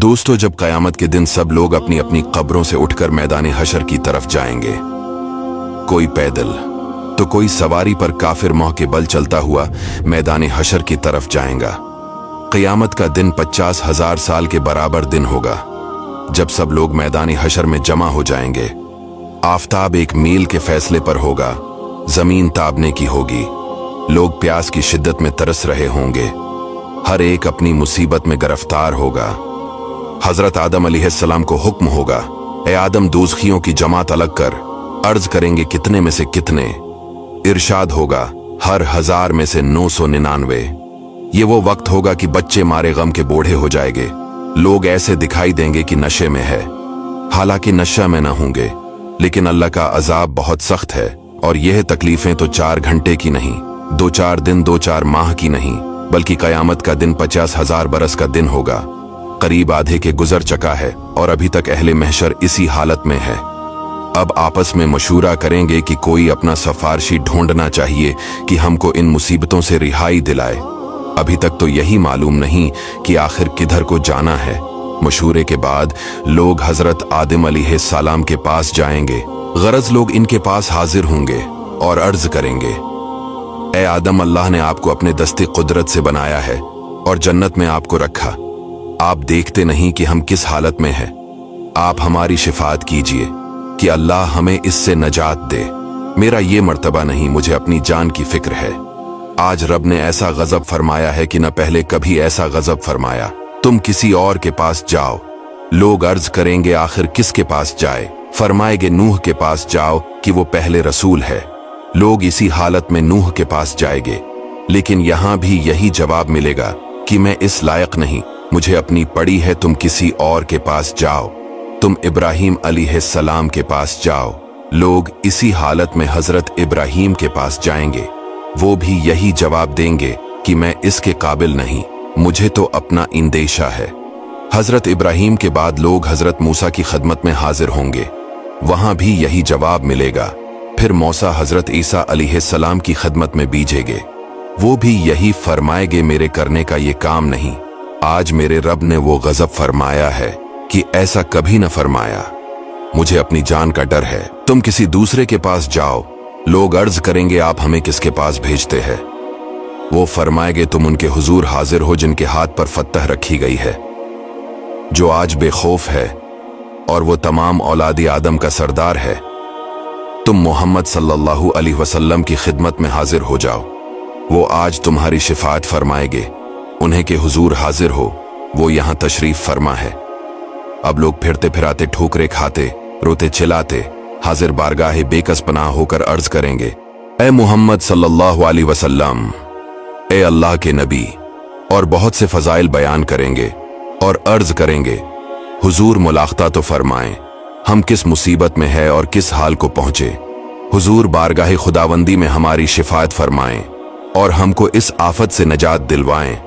दोस्तों, जब कयामत के दिन सब लोग अपनी अपनी कब्रों से उठकर मैदान हशर की तरफ जाएंगे, कोई पैदल तो कोई सवारी पर काफिर मोह के बल चलता हुआ मैदान हशर की तरफ जाएगा। कयामत का दिन 50,000 साल के बराबर दिन होगा। जब सब लोग मैदान हशर में जमा हो जाएंगे, आफताब एक मील के फैसले पर होगा, जमीन ताबने की होगी, लोग प्यास की शिद्दत में तरस रहे होंगे, हर एक अपनी मुसीबत में गिरफ्तार होगा। हजरत आदम अलैहिस्सलाम को हुक्म होगा, ए आदम, दोज़खियों की जमात अलग कर। अर्ज करेंगे, कितने में से कितने? इरशाद होगा, हर 1000 में से 999। ये वो वक्त होगा कि बच्चे मारे गम के बूढ़े हो जाएंगे। लोग ऐसे दिखाई देंगे कि नशे में है, हालांकि नशा में न होंगे, लेकिन अल्लाह का अजाब बहुत सख्त है। और यह तकलीफें तो 4 घंटे की नहीं, 2-4 दिन 2-4 माह की नहीं, बल्कि कयामत का दिन 50,000 बरस का दिन होगा। करीब आधे के गुजर चका है और अभी तक अहले महशर इसी हालत में है। अब आपस में मशूरा करेंगे कि कोई अपना सिफारिशी ढूंढना चाहिए कि हमको इन मुसीबतों से रिहाई दिलाए। अभी तक तो यही मालूम नहीं कि आखिर किधर को जाना है। मशूरे के बाद लोग हजरत आदम अलैहिस्सलाम के पास जाएंगे। गरज लोग इनके पास हाजिर होंगे और अर्ज करेंगे, ए आदम, अल्लाह ने आपको अपने दस्ते कुदरत से बनाया है और जन्नत में आपको रखा। आप देखते नहीं कि हम किस हालत में हैं। आप हमारी शिफात कीजिए कि अल्लाह हमें इससे नजात दे। मेरा ये मर्तबा नहीं, मुझे अपनी जान की फिक्र है। आज रब ने ऐसा गजब फरमाया है कि न पहले कभी ऐसा गजब फरमाया। तुम किसी और के पास जाओ। लोग अर्ज करेंगे, आखिर किसके पास जाए? फरमाएंगे, नूह के पास जाओ कि वो पहले रसूल है। लोग इसी हालत में नूह के पास जाएंगे, लेकिन यहां भी यही जवाब मिलेगा कि मैं इस लायक नहीं, मुझे अपनी पड़ी है, तुम किसी और के पास जाओ। तुम इब्राहीम अलैहिस्सलाम के पास जाओ। लोग इसी हालत में हजरत इब्राहीम के पास जाएंगे। वो भी यही जवाब देंगे कि मैं इसके काबिल नहीं, मुझे तो अपना इंदेशा है। हजरत इब्राहीम के बाद लोग हजरत मूसा की खदमत में हाजिर होंगे। वहां भी यही जवाब मिलेगा। फिर मूसा हजरत ईसा अलैहिस्सलाम की खदमत में बीजेंगे। वो भी यही फरमाएंगे, मेरे करने का ये काम नहीं। आज मेरे रब ने वो गजब फरमाया है कि ऐसा कभी न फरमाया। मुझे अपनी जान का डर है। तुम किसी दूसरे के पास जाओ। लोग अर्ज करेंगे, आप हमें किसके पास भेजते हैं? वो फरमाएंगे, तुम उनके हुजूर हाजिर हो जिनके हाथ पर फतह रखी गई है, जो आज बेखौफ है और वो तमाम औलाद आदम का सरदार है। तुम मोहम्मद सल्लल्लाहु अलैहि वसल्लम की खिदमत में हाजिर हो जाओ। वो आज तुम्हारी शिफात फरमाएंगे। उन्हें के हुजूर हाजिर हो, वो यहां तशरीफ फरमा है। अब लोग फिरते फिराते, ठोकरे खाते, रोते चिल्लाते हाजिर बारगाहे बेकस पनाह होकर अर्ज करेंगे, ए मोहम्मद सल्लल्लाहु अलैहि वसल्लम, ए अल्लाह के नबी, और बहुत से फजाइल बयान करेंगे और अर्ज करेंगे, हुजूर मुलाक़ता तो फरमाएं, हम किस मुसीबत में है और किस हाल को पहुंचे। हुजूर बारगाहे खुदावंदी में हमारी शिफात फरमाएं और हमको इस आफत से नजात दिलवाएं।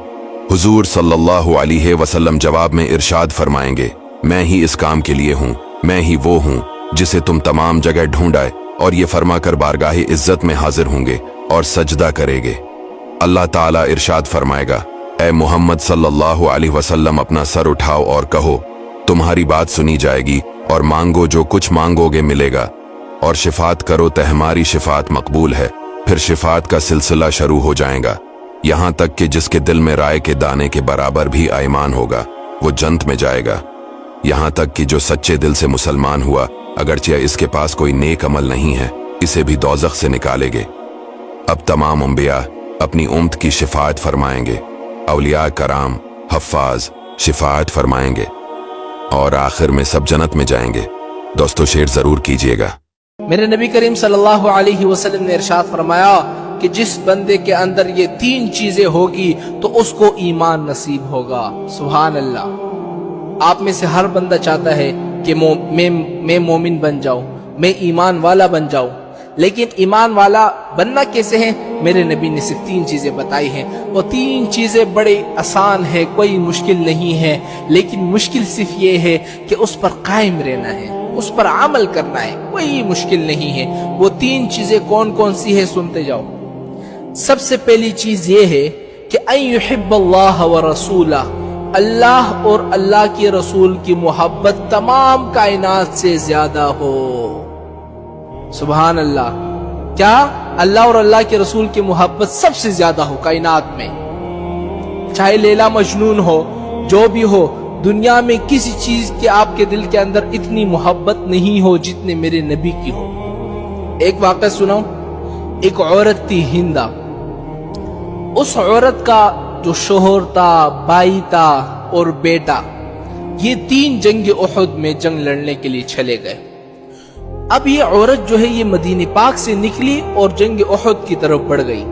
हुजूर सल्लल्लाहु अलैहि वसल्लम जवाब में इरशाद फरमाएंगे, मैं ही इस काम के लिए हूँ, मैं ही वो हूँ जिसे तुम तमाम जगह ढूंढाए। और ये फरमाकर बारगाहे इज्जत में हाजिर होंगे और सजदा करेंगे। अल्लाह ताला इरशाद फरमाएगा, ए मोहम्मद सल्लल्लाहु अलैहि वसल्लम, अपना सर उठाओ और कहो, तुम्हारी बात सुनी जाएगी और मांगो, जो कुछ मांगोगे मिलेगा, और शिफात करो तो हमारी शिफात मकबूल है। फिर शिफात का सिलसिला शुरू हो जाएगा, यहां तक कि जिसके दिल में राय के दाने के बराबर भी ईमान होगा वो जन्नत में जाएगा। यहां तक कि जो सच्चे दिल से मुसलमान हुआ, अगरचे इसके पास कोई नेक अमल नहीं है, इसे भी दोज़ख से निकालेंगे। अब तमाम अंबिया अपनी उम्मत की शिफात फरमाएंगे, औलिया कराम हफ्फाज शिफात फरमाएंगे और आखिर में सब जन्नत में जाएंगे। दोस्तों, शेयर जरूर कीजिएगा। मेरे नबी करीम सल्लल्लाहु अलैहि वसल्लम ने इरशाद फरमाया कि जिस बंदे के अंदर ये 3 चीजें होगी तो उसको ईमान नसीब होगा। सुभान अल्लाह। आप में से हर बंदा चाहता है कि मैं मोमिन बन जाऊं, मैं ईमान वाला बन जाऊं, लेकिन ईमान वाला बनना कैसे है? मेरे नबी ने सिर्फ 3 चीजें बताई हैं। वो 3 चीजें बड़े आसान है, कोई मुश्किल नहीं है, लेकिन मुश्किल सिर्फ ये है कि उस पर कायम रहना है, उस पर अमल करना है, कोई मुश्किल नहीं है। वो 3 चीजें कौन कौन सी है, सुनते जाओ। सबसे पहली चीज ये है कि अन युहिब्बल्लाह व रसूला, अल्लाह और अल्लाह के रसूल की मोहब्बत तमाम कायनात से ज्यादा हो। सुभान अल्लाह, क्या अल्लाह और अल्लाह के रसूल की मोहब्बत सबसे ज्यादा हो कायनात में। चाहे लैला मजनून हो, जो भी हो, दुनिया में किसी चीज के आपके दिल के अंदर इतनी मोहब्बत नहीं हो जितने मेरे नबी की हो। एक वाक़या सुनाऊं। एक औरत थी हिंदा। उस औरत का जो शोहर था, भाई था और बेटा, ये 3 जंग उहद में जंग लड़ने के लिए चले गए। अब ये औरत जो है ये मदीने पाक से निकली और जंग उहद की तरफ बढ़ गई।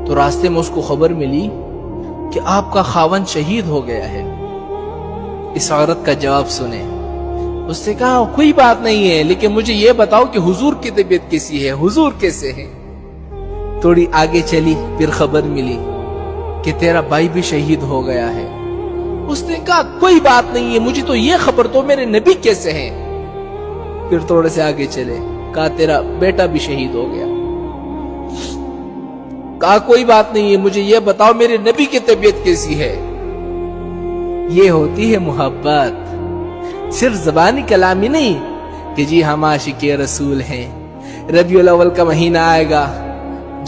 तो रास्ते में उसको खबर मिली कि आपका खावन शहीद हो गया है। इस औरत का जवाब सुने। उसने कहा कोई बात नहीं है, लेकिन मुझे ये बताओ कि हुजूर की तबीयत कैसी है, हुजूर कैसे हैं। थोड़ी आगे चली, फिर खबर मिली कि तेरा भाई भी शहीद हो गया है। उसने कहा कोई बात नहीं है, मुझे तो ये खबर दो मेरे नबी कैसे हैं। फिर थोड़े से आगे चले, कहा तेरा बेटा भी शहीद हो गया। कहा कोई बात नहीं है, मुझे ये बताओ मेरे नबी की तबीयत कैसी है। ये होती है मोहब्बत, सिर्फ ज़बानी कलामी नहीं कि जी हम आशिक़े रसूल हैं। रबीउल अव्वल का महीना आएगा,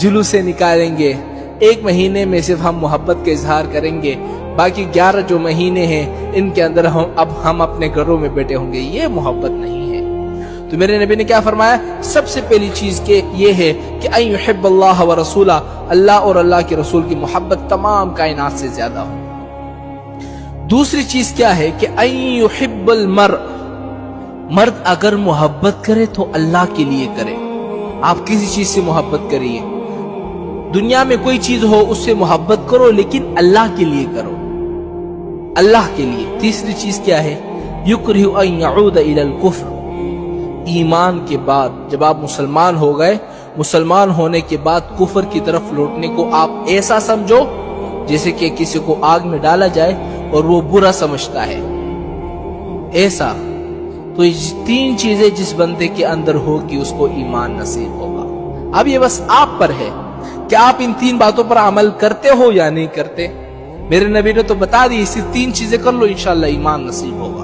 जुलूसे निकालेंगे, 1 महीने में सिर्फ हम मोहब्बत का इजहार करेंगे, बाकी 11 जो महीने हैं इनके अंदर हम अपने घरों में बैठे होंगे। ये मोहब्बत नहीं है। तो मेरे नबी ने क्या फरमाया? सबसे पहली चीज के ये है कि अन युहिब्बल्लाह व रसूला, अल्लाह और अल्लाह के रसूल की मोहब्बत तमाम कायनात से ज्यादा हो। दूसरी चीज क्या है कि अन युहिब्बल मर्द अगर मोहब्बत करे तो अल्लाह के लिए करे। आप किसी चीज से मोहब्बत करिए, दुनिया में कोई चीज हो उससे मोहब्बत करो, लेकिन अल्लाह के लिए करो, अल्लाह के लिए। तीसरी चीज क्या है? युकरिहु अन यऊद इलल कुफ्र, ईमान के बाद जब आप मुसलमान हो गए, मुसलमान होने के बाद कुफर की तरफ लौटने को आप ऐसा समझो जैसे कि किसी को आग में डाला जाए और वो बुरा समझता है, ऐसा। तो ये 3 चीजें जिस बंदे के अंदर होगी उसको ईमान नसीब होगा। अब ये बस आप पर है कि आप इन 3 बातों पर अमल करते हो या नहीं करते। मेरे नबी ने तो बता दी, सिर्फ 3 चीजें कर लो, इंशाअल्लाह ईमान नसीब होगा।